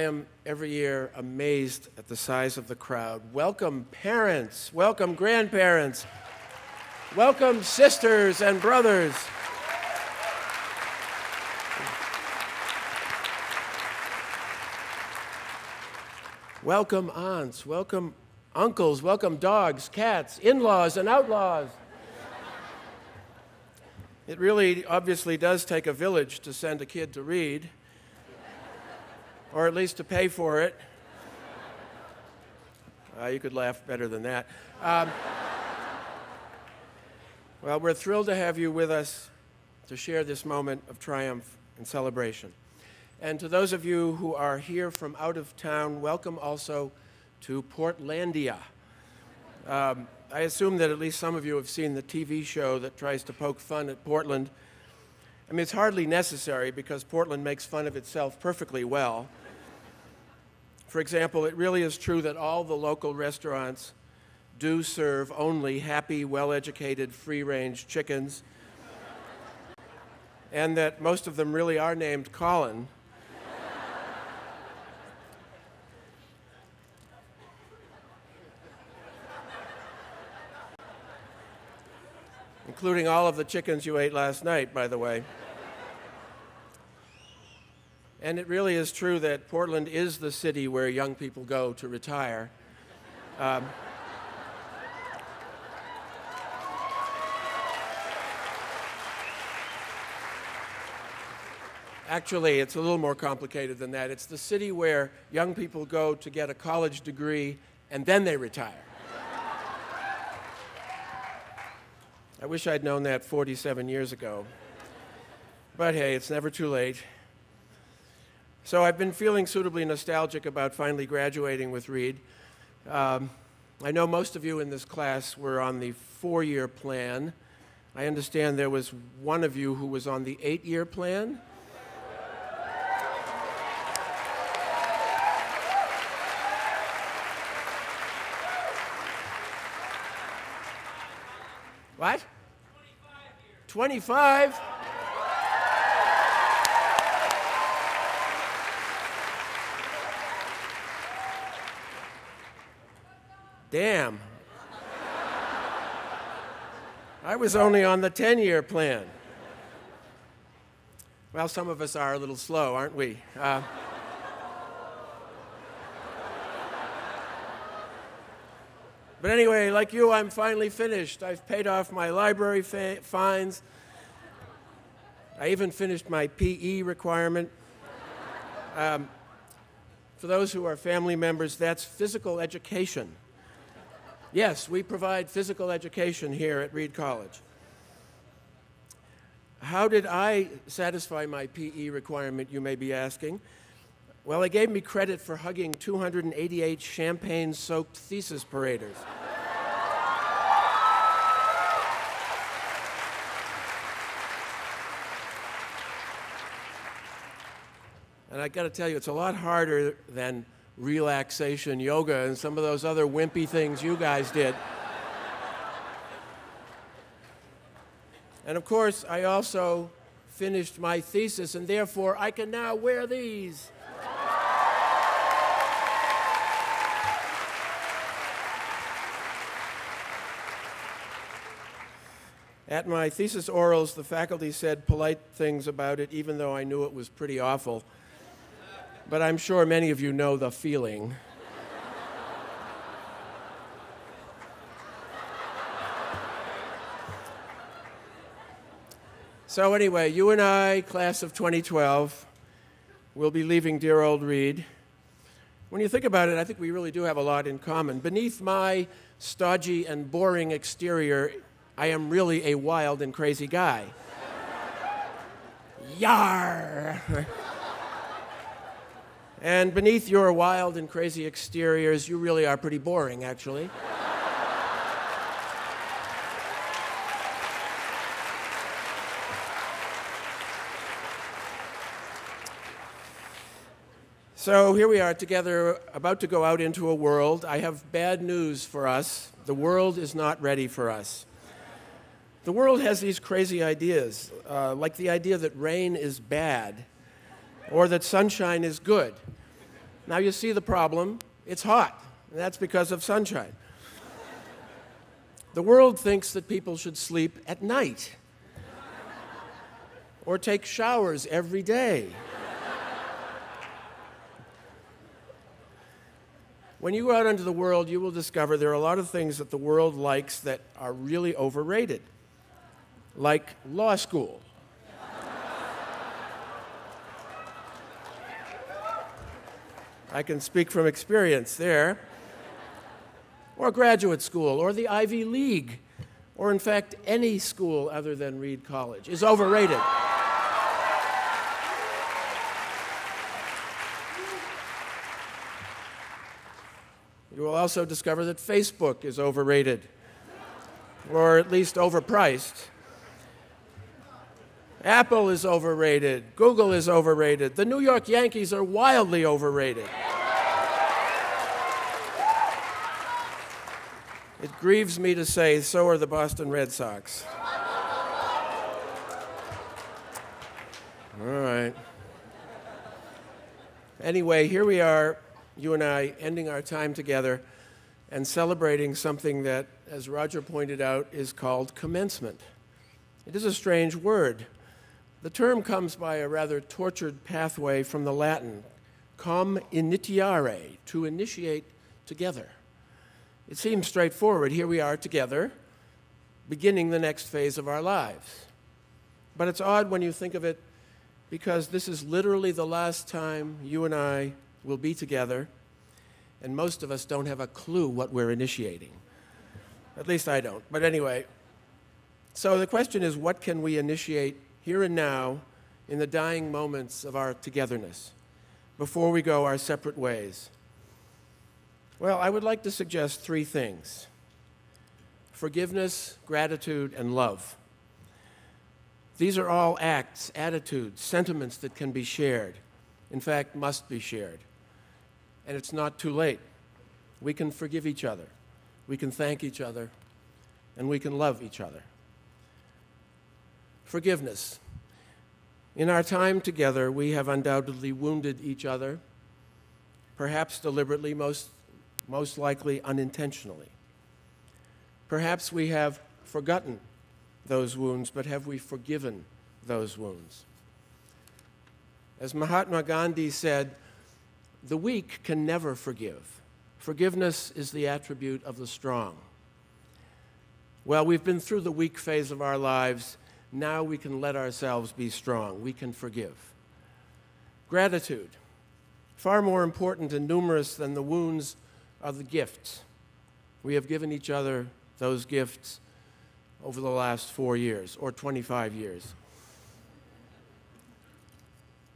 am every year amazed at the size of the crowd. Welcome parents, welcome grandparents, welcome sisters and brothers. Welcome aunts, welcome uncles, welcome dogs, cats, in-laws, and outlaws. It really obviously does take a village to send a kid to Reed, or at least to pay for it. You could laugh better than that. Well, we're thrilled to have you with us to share this moment of triumph and celebration. And to those of you who are here from out of town, welcome also to Portlandia. I assume that at least some of you have seen the TV show that tries to poke fun at Portland. I mean, it's hardly necessary because Portland makes fun of itself perfectly well. For example, it really is true that all the local restaurants do serve only happy, well-educated, free-range chickens, and that most of them really are named Colin. Including all of the chickens you ate last night, by the way. And it really is true that Portland is the city where young people go to retire. Actually, it's a little more complicated than that. It's the city where young people go to get a college degree and then they retire. I wish I'd known that 47 years ago. But hey, it's never too late. So I've been feeling suitably nostalgic about finally graduating with Reed. I know most of you in this class were on the 4-year plan. I understand there was one of you who was on the 8-year plan. What? 25? Damn. I was only on the 10-year plan. Well, some of us are a little slow, aren't we? But anyway, like you, I'm finally finished. I've paid off my library fines. I even finished my PE requirement. For those who are family members, that's physical education. Yes, we provide physical education here at Reed College. How did I satisfy my PE requirement, you may be asking? Well, they gave me credit for hugging 288 champagne-soaked thesis paraders. And I got to tell you, it's a lot harder than relaxation yoga and some of those other wimpy things you guys did. And of course, I also finished my thesis, and therefore I can now wear these. At my thesis orals, the faculty said polite things about it, even though I knew it was pretty awful. But I'm sure many of you know the feeling. So anyway, you and I, class of 2012, will be leaving dear old Reed. When you think about it, I think we really do have a lot in common. Beneath my stodgy and boring exterior, I am really a wild and crazy guy. Yar! And beneath your wild and crazy exteriors, you really are pretty boring, actually. So here we are together, about to go out into a world. I have bad news for us. The world is not ready for us. The world has these crazy ideas, like the idea that rain is bad, or that sunshine is good, Now you see the problem. It's hot, and that's because of sunshine. The world thinks that people should sleep at night or take showers every day. When you go out into the world, you will discover there are a lot of things that the world likes that are really overrated, like law school. I can speak from experience there. Or graduate school, or the Ivy League, or in fact, any school other than Reed College is overrated. You will also discover that Facebook is overrated, or at least overpriced. Apple is overrated. Google is overrated. The New York Yankees are wildly overrated. It grieves me to say, so are the Boston Red Sox. All right. Anyway, here we are, you and I, ending our time together and celebrating something that, as Roger pointed out, is called commencement. It is a strange word. The term comes by a rather tortured pathway from the Latin, cum initiare, to initiate together. It seems straightforward. Here we are together, beginning the next phase of our lives. But it's odd when you think of it, because this is literally the last time you and I will be together, and most of us don't have a clue what we're initiating. At least I don't. But anyway, so the question is, what can we initiate here and now in the dying moments of our togetherness before we go our separate ways? Well, I would like to suggest three things: forgiveness, gratitude, and love. These are all acts, attitudes, sentiments that can be shared. In fact, must be shared. And it's not too late. We can forgive each other. We can thank each other. And we can love each other. Forgiveness. In our time together, we have undoubtedly wounded each other, perhaps deliberately, most likely unintentionally. Perhaps we have forgotten those wounds, but have we forgiven those wounds? As Mahatma Gandhi said, the weak can never forgive. Forgiveness is the attribute of the strong. Well, we've been through the weak phase of our lives. Now we can let ourselves be strong. We can forgive. Gratitude. Far more important and numerous than the wounds are the gifts. We have given each other those gifts over the last 4 years or 25 years.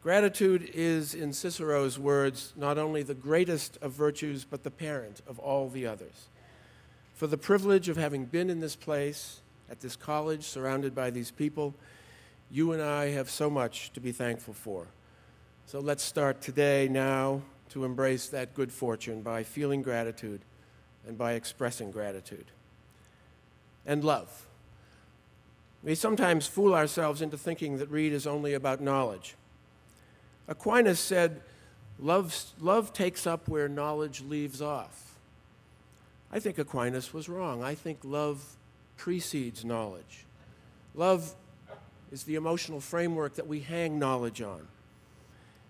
Gratitude is, in Cicero's words, not only the greatest of virtues, but the parent of all the others. For the privilege of having been in this place, at this college, surrounded by these people, you and I have so much to be thankful for. So let's start today, now, to embrace that good fortune by feeling gratitude and by expressing gratitude. And love. We sometimes fool ourselves into thinking that Reed is only about knowledge. Aquinas said, love takes up where knowledge leaves off. I think Aquinas was wrong. I think love precedes knowledge. Love is the emotional framework that we hang knowledge on.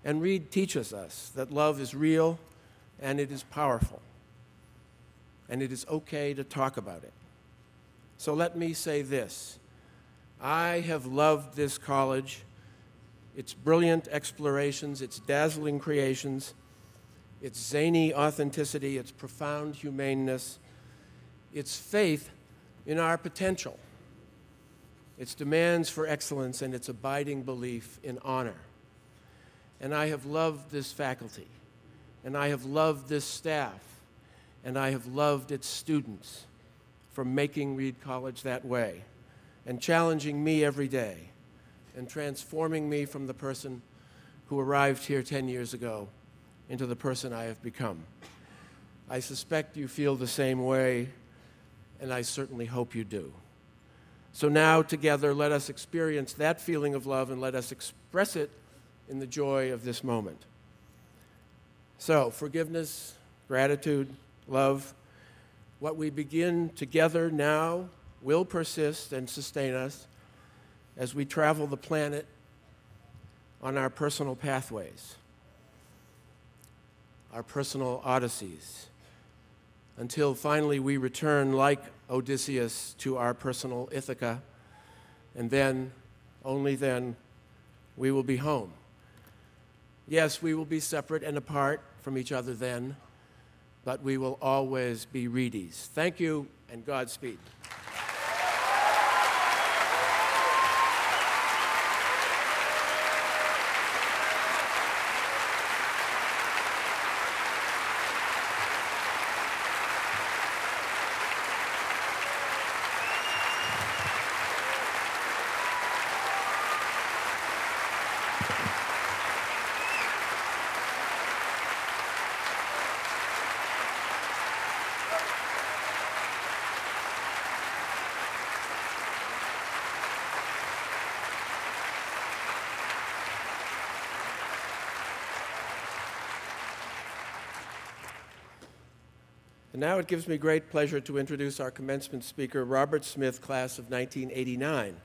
And Reed teaches us that love is real and it is powerful. And it is okay to talk about it. So let me say this. I have loved this college, its brilliant explorations, its dazzling creations, its zany authenticity, its profound humaneness, its faith in our potential, its demands for excellence, and its abiding belief in honor. And I have loved this faculty, and I have loved this staff, and I have loved its students for making Reed College that way, and challenging me every day, and transforming me from the person who arrived here 10 years ago into the person I have become. I suspect you feel the same way, and I certainly hope you do. So now, together, let us experience that feeling of love, and let us express it in the joy of this moment. So, forgiveness, gratitude, love, what we begin together now will persist and sustain us as we travel the planet on our personal pathways, our personal odysseys, until finally we return like Odysseus to our personal Ithaca, and then, only then, we will be home. Yes, we will be separate and apart from each other then, but we will always be Reedies. Thank you, and Godspeed. And now it gives me great pleasure to introduce our commencement speaker, Robert Smith, class of 1989.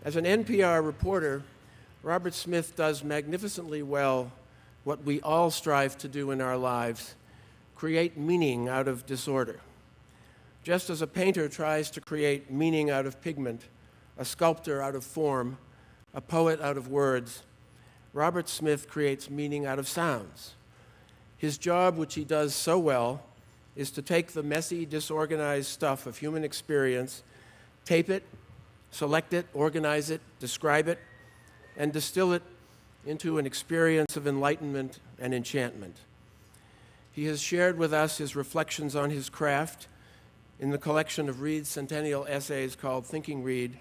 As an NPR reporter, Robert Smith does magnificently well what we all strive to do in our lives, create meaning out of disorder. Just as a painter tries to create meaning out of pigment, a sculptor out of form, a poet out of words, Robert Smith creates meaning out of sounds. His job, which he does so well, is to take the messy, disorganized stuff of human experience, tape it, select it, organize it, describe it, and distill it into an experience of enlightenment and enchantment. He has shared with us his reflections on his craft in the collection of Reed's centennial essays called Thinking Reed,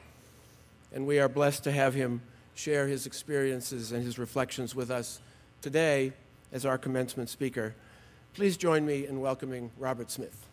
and we are blessed to have him share his experiences and his reflections with us today as our commencement speaker. Please join me in welcoming Robert Smith.